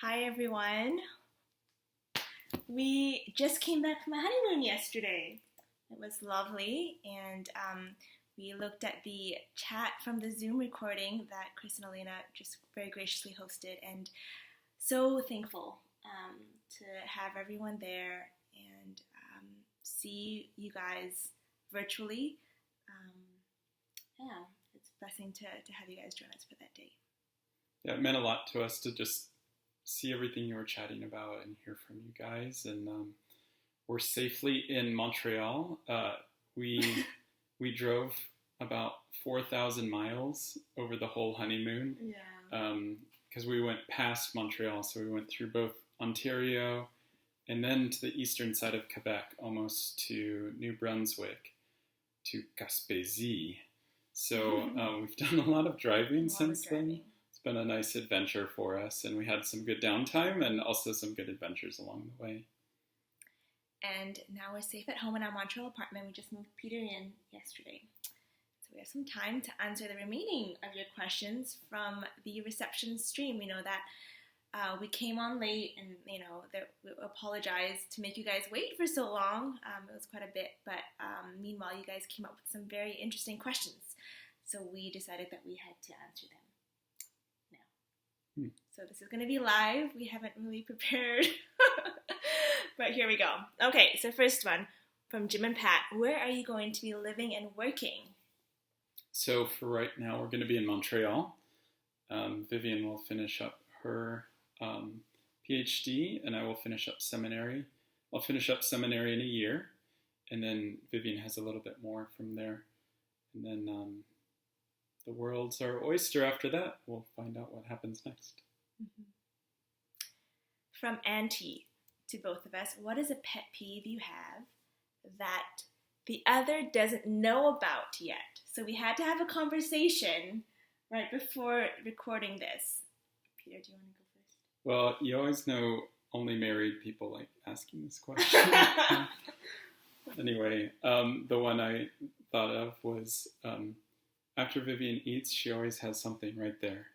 Hi everyone. We just came back from a honeymoon yesterday. It was lovely, and we looked at the chat from the Zoom recording that Chris and Elena just very graciously hosted, and so thankful to have everyone there and see you guys virtually. Yeah, it's a blessing to have you guys join us for that day. Yeah, it meant a lot to us to just see everything you were chatting about and hear from you guys. And we're safely in Montreal. We drove about 4,000 miles over the whole honeymoon. Yeah. Because we went past Montreal, so we went through both Ontario and then to the eastern side of Quebec, almost to New Brunswick, to Gaspésie. So we've done a lot of driving since then. It's been a nice adventure for us, and we had some good downtime and also some good adventures along the way. And now we're safe at home in our Montreal apartment. We just moved Peter in yesterday. So we have some time to answer the remaining of your questions from the reception stream. We know that we came on late, and we apologize to make you guys wait for so long. It was quite a bit, but meanwhile you guys came up with some very interesting questions. So we decided that we had to answer them. So this is going to be live. We haven't really prepared, but here we go. Okay, so first one from Jim and Pat. Where are you going to be living and working? So for right now, we're going to be in Montreal. Vivian will finish up her PhD, and I will finish up seminary. I'll finish up seminary in a year, and then Vivian has a little bit more from there. And then the world's our oyster after that. We'll find out what happens next. Mm-hmm. From Auntie to both of us, what is a pet peeve you have that the other doesn't know about yet? So we had to have a conversation right before recording this. Peter, do you want to go first? Well, you always know only married people like asking this question. Anyway, the one I thought of was after Vivian eats, she always has something right there.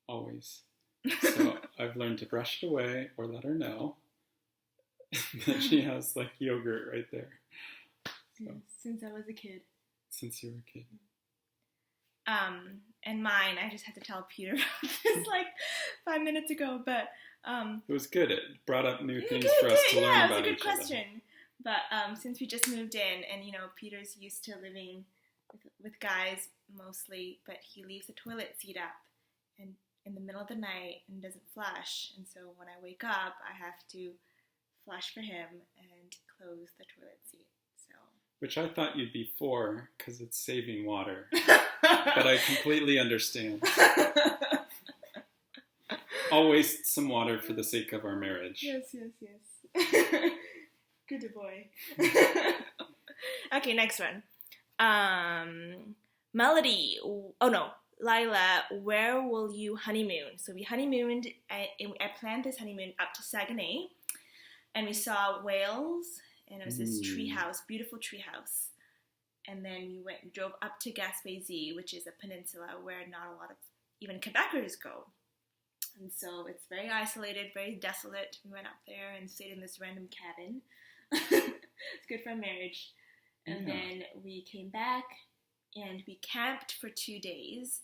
Always. So I've learned to brush it away or let her know that she has like yogurt right there. So, since I was a kid. Since you were a kid. And mine, I just had to tell Peter about this like 5 minutes ago, but it was good. It brought up new things for us to learn about each other. Yeah, it was a good question. But since we just moved in, and Peter's used to living with guys mostly, but he leaves the toilet seat up and in the middle of the night and doesn't flush, and so when I wake up I have to flush for him and close the toilet seat. So, which I thought you'd be for, because it's saving water. But I completely understand. I'll waste some water for the sake of our marriage. Yes. Good boy. Okay, next one. Melody. Oh no, Lila. Where will you honeymoon? So we honeymooned. I planned this honeymoon up to Saguenay, and we saw whales, and it was this treehouse, beautiful treehouse. And then we drove up to Gaspésie, which is a peninsula where not a lot of even Quebecers go. And so it's very isolated, very desolate. We went up there and stayed in this random cabin. It's good for a marriage. And then we came back and we camped for 2 days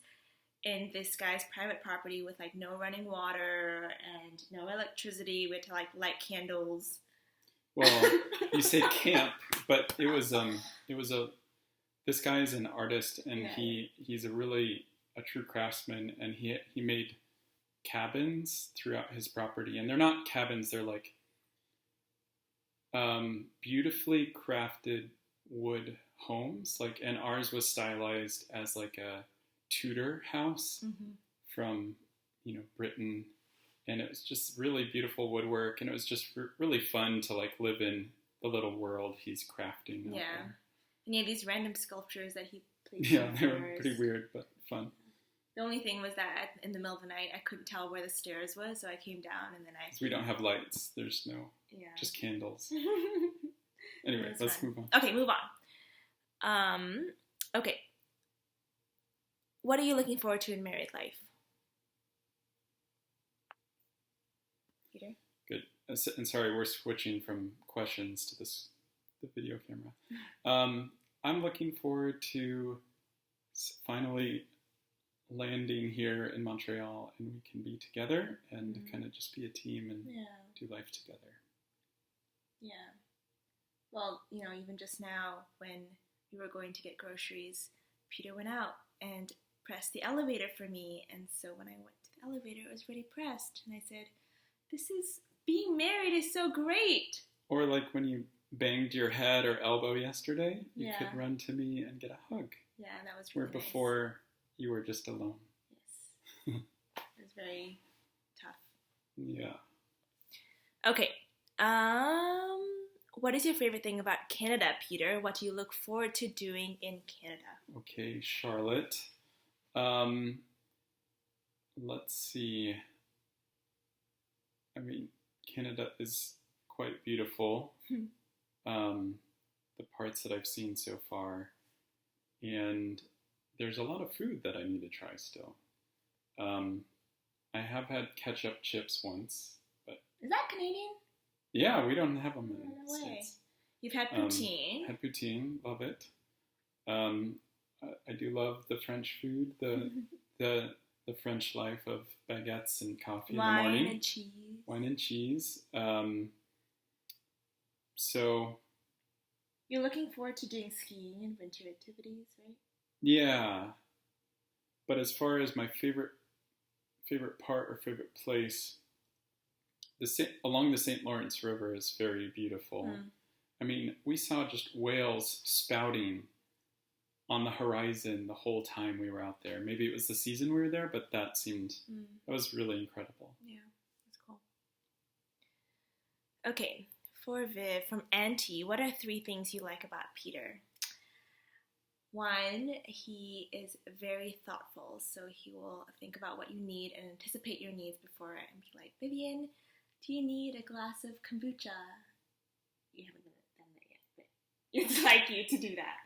in this guy's private property with like no running water and no electricity. We had to like light candles. Well, you say camp, but it was this guy is an artist, and he's a true craftsman, and he made cabins throughout his property, and they're not cabins, they're like beautifully crafted wood homes, like, and ours was stylized as like a Tudor house from Britain, and it was just really beautiful woodwork, and it was just really fun to like live in the little world he's crafting out there. And he had these random sculptures that he placed. Yeah, they were pretty weird, but fun. The only thing was that in the middle of the night, I couldn't tell where the stairs was, so I came down and then we don't have lights. There's just candles. Anyway, let's move on. Okay, move on. Okay. What are you looking forward to in married life? and sorry, we're switching from questions to the video camera. I'm looking forward to finally landing here in Montreal, and we can be together and kind of just be a team and do life together. Yeah. Well, even just now when we were going to get groceries, Peter went out and pressed the elevator for me. And so when I went to the elevator, it was already pressed. And I said, being married is so great. Or like when you banged your head or elbow yesterday, you could run to me and get a hug. Yeah, that was really Where before you were just alone. Yes. It was very tough. Yeah. Okay. What is your favorite thing about Canada, Peter? What do you look forward to doing in Canada? Okay, Charlotte. Let's see. I mean, Canada is quite beautiful. The parts that I've seen so far. And there's a lot of food that I need to try still. I have had ketchup chips once, but is that Canadian? Yeah, we don't have them in the States. You've had poutine. Had poutine, love it. I do love the French food, the French life of baguettes and coffee in the morning. Wine and cheese. So you're looking forward to doing skiing and winter activities, right? Yeah. But as far as my favorite part or favorite place, along the St. Lawrence River is very beautiful. I mean, we saw just whales spouting on the horizon the whole time we were out there. Maybe it was the season we were there, but that was really incredible. Yeah, that's cool. Okay, for Viv, from Auntie, what are 3 things you like about Peter? 1, he is very thoughtful, so he will think about what you need and anticipate your needs before and be like, Vivian, do you need a glass of kombucha? You haven't done that yet, but it's like you to do that.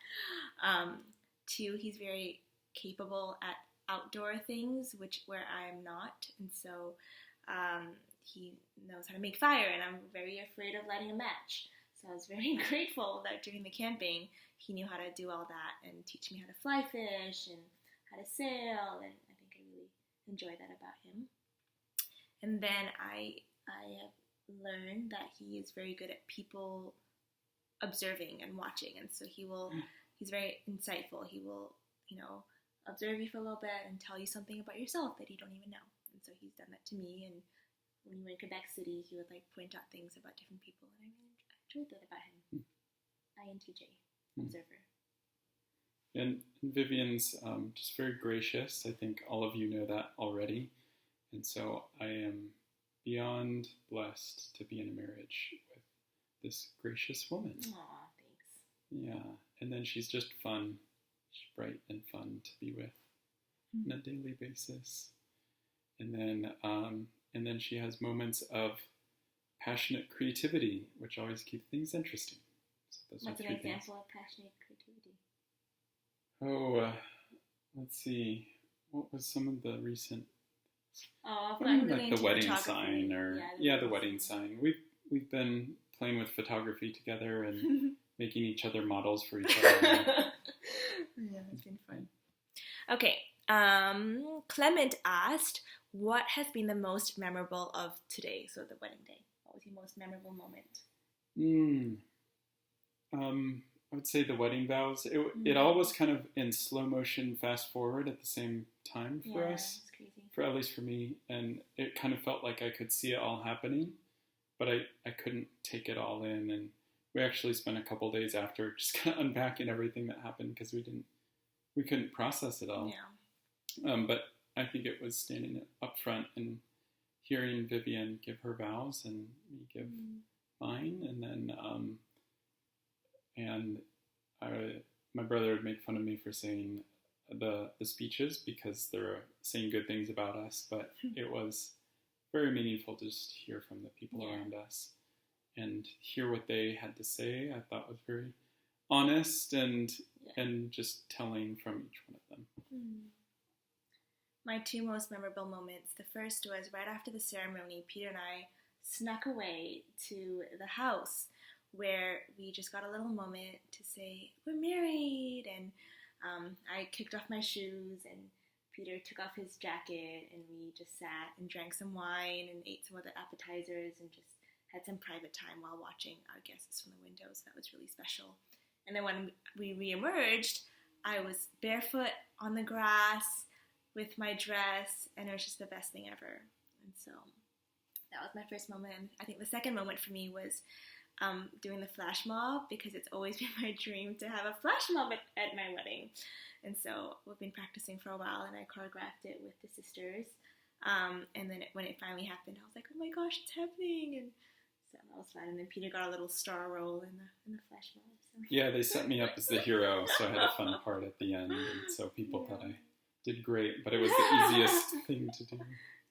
2, he's very capable at outdoor things, where I'm not, and so he knows how to make fire, and I'm very afraid of lighting a match. So I was very grateful that during the camping, he knew how to do all that and teach me how to fly fish and how to sail, and I think I really enjoy that about him. And then I have learned that he is very good at people observing and watching, and so he's very insightful. He will, observe you for a little bit and tell you something about yourself that you don't even know. And so he's done that to me, and when we were in Quebec City, he would point out things about different people, and I really enjoyed that about him. INTJ, observer. And Vivian's just very gracious. I think all of you know that already. And so I am beyond blessed to be in a marriage with this gracious woman. Aw, thanks. Yeah, and then she's just fun. She's bright and fun to be with on a daily basis. And then she has moments of passionate creativity, which always keep things interesting. So what's an example of passionate creativity? Oh, let's see. What was some of the recent? Oh, I'm really like the wedding sign, or the wedding sign. We've been playing with photography together and making each other models for each other. Yeah, it's been fun. Okay, Clement asked, what has been the most memorable of today, so the wedding day? What was your most memorable moment? I would say the wedding vows. It all was kind of in slow motion, fast forward at the same time for us. It's crazy. At least for me, and it kind of felt like I could see it all happening, but I couldn't take it all in, and we actually spent a couple days after just kind of unpacking everything that happened because we couldn't process it all. Yeah. But I think it was standing up front and hearing Vivian give her vows and me give mine, and then my brother would make fun of me for saying the speeches because they're saying good things about us, but it was very meaningful to just hear from the people around us and hear what they had to say. I thought was very honest and just telling from each one of them. My 2 most memorable moments. The first was right after the ceremony. Peter and I snuck away to the house where we just got a little moment to say, we're married. And I kicked off my shoes and Peter took off his jacket and we just sat and drank some wine and ate some other appetizers and just had some private time while watching our guests from the windows. That was really special. And then when we reemerged, I was barefoot on the grass with my dress, and it was just the best thing ever. And so that was my first moment. And I think the second moment for me was doing the flash mob, because it's always been my dream to have a flash mob at my wedding. And so we've been practicing for a while, and I choreographed it with the sisters. And then when it finally happened, I was like, oh my gosh, it's happening. And so that was fun. And then Peter got a little star role in the flash mob. So. Yeah, they set me up as the hero, so I had a fun part at the end. And so people thought I did great, but it was the easiest thing to do.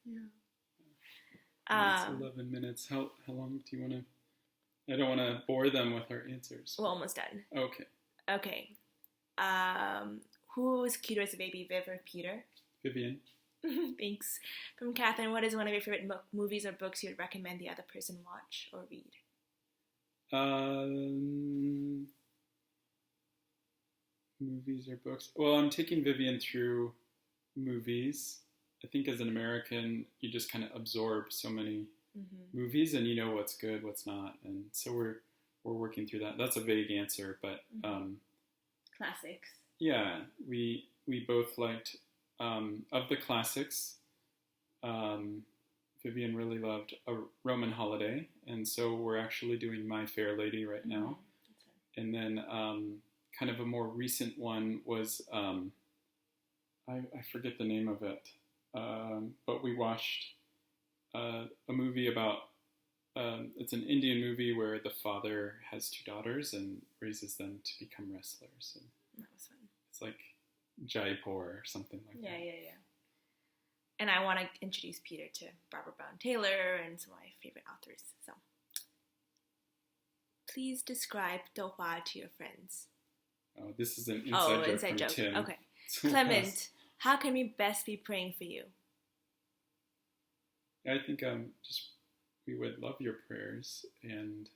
Yeah. It's 11 minutes. How long do you want to... I don't want to bore them with our answers. We're almost done. Okay. Who was cuter as a baby, Viv or Peter? Vivian. Thanks. From Catherine, what is one of your favorite movies or books you would recommend the other person watch or read? Movies or books? Well, I'm taking Vivian through movies. I think as an American, you just kind of absorb so many movies, and you know what's good, what's not, and so we're working through that. That's a vague answer, but classics. Yeah, we both liked of the classics. Vivian really loved A Roman Holiday, and so we're actually doing My Fair Lady right now. And then kind of a more recent one was I forget the name of it, but we watched a movie about it's an Indian movie where the father has two daughters and raises them to become wrestlers. And that was fun. It's like Jaipur or something like that. Yeah. And I want to introduce Peter to Barbara Brown Taylor and some of my favorite authors. So, please describe Dohua to your friends. Oh, this is an inside joke from Tim. Okay. Clement, how can we best be praying for you? I think just we would love your prayers, and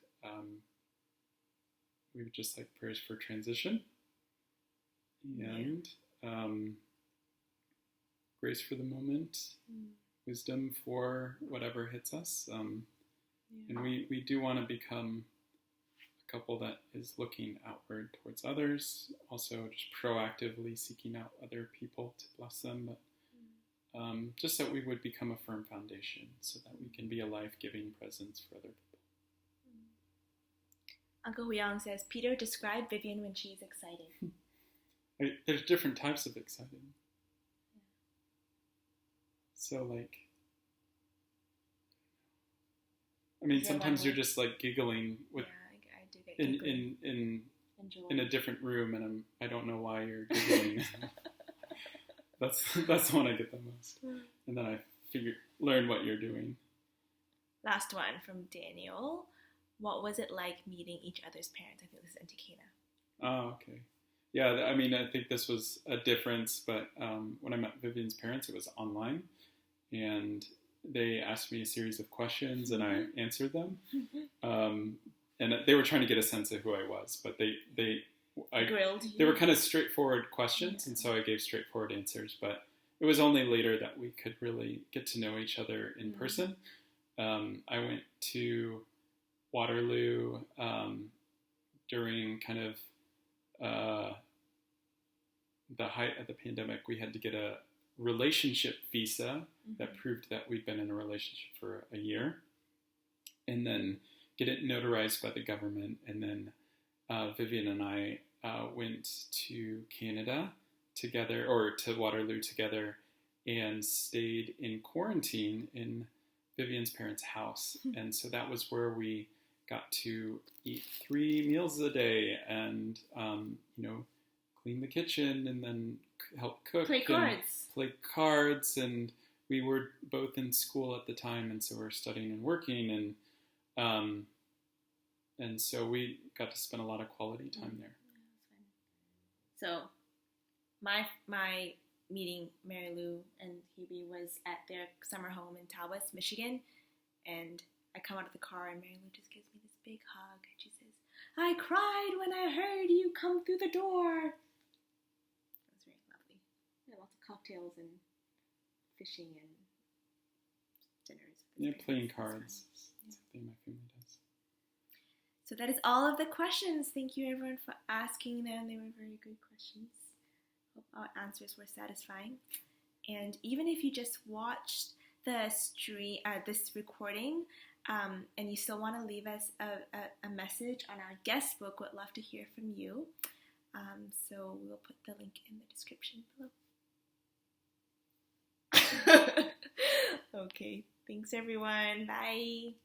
we would just like prayers for transition and grace for the moment, wisdom for whatever hits us, and we do want to become a couple that is looking outward towards others, also just proactively seeking out other people to bless them, but just that we would become a firm foundation so that we can be a life-giving presence for other people. Uncle Huyang says, Peter, describe Vivian when she's excited. There's different types of excited. So, like, I mean, sometimes you're just like giggling with I do get giggling. in a different room, and I don't know why you're giggling. That's the one I get the most, and then I learn what you're doing. Last one from Daniel. What was it like meeting each other's parents? I think this is Antikena. Oh, okay. Yeah, I mean, I think this was a difference, but when I met Vivian's parents, it was online, and they asked me a series of questions, and I answered them. And they were trying to get a sense of who I was, but they grilled you. They were kind of straightforward questions, and so I gave straightforward answers. But it was only later that we could really get to know each other in person. I went to Waterloo during kind of the height of the pandemic. We had to get a relationship visa that proved that we'd been in a relationship for a year, and then get it notarized by the government. And then Vivian and I went to Canada together, or to Waterloo together, and stayed in quarantine in Vivian's parents' house. And so that was where we got to eat 3 meals a day and, clean the kitchen and then help cook. Play cards. And we were both in school at the time, and so we were studying and working, and so we got to spend a lot of quality time there. So my meeting Mary Lou and Hebe was at their summer home in Tawas, Michigan, and I come out of the car and Mary Lou just gives me this big hug. And she says, I cried when I heard you come through the door. It was very lovely. Yeah, lots of cocktails and fishing and dinners. Yeah, playing cards. That's the thing my family does. So that is all of the questions. Thank you everyone for asking them. They were very good questions. Hope our answers were satisfying. And even if you just watched the stream, this recording, and you still want to leave us a message on our guest book, we'd love to hear from you. So we'll put the link in the description below. Okay, thanks everyone. Bye.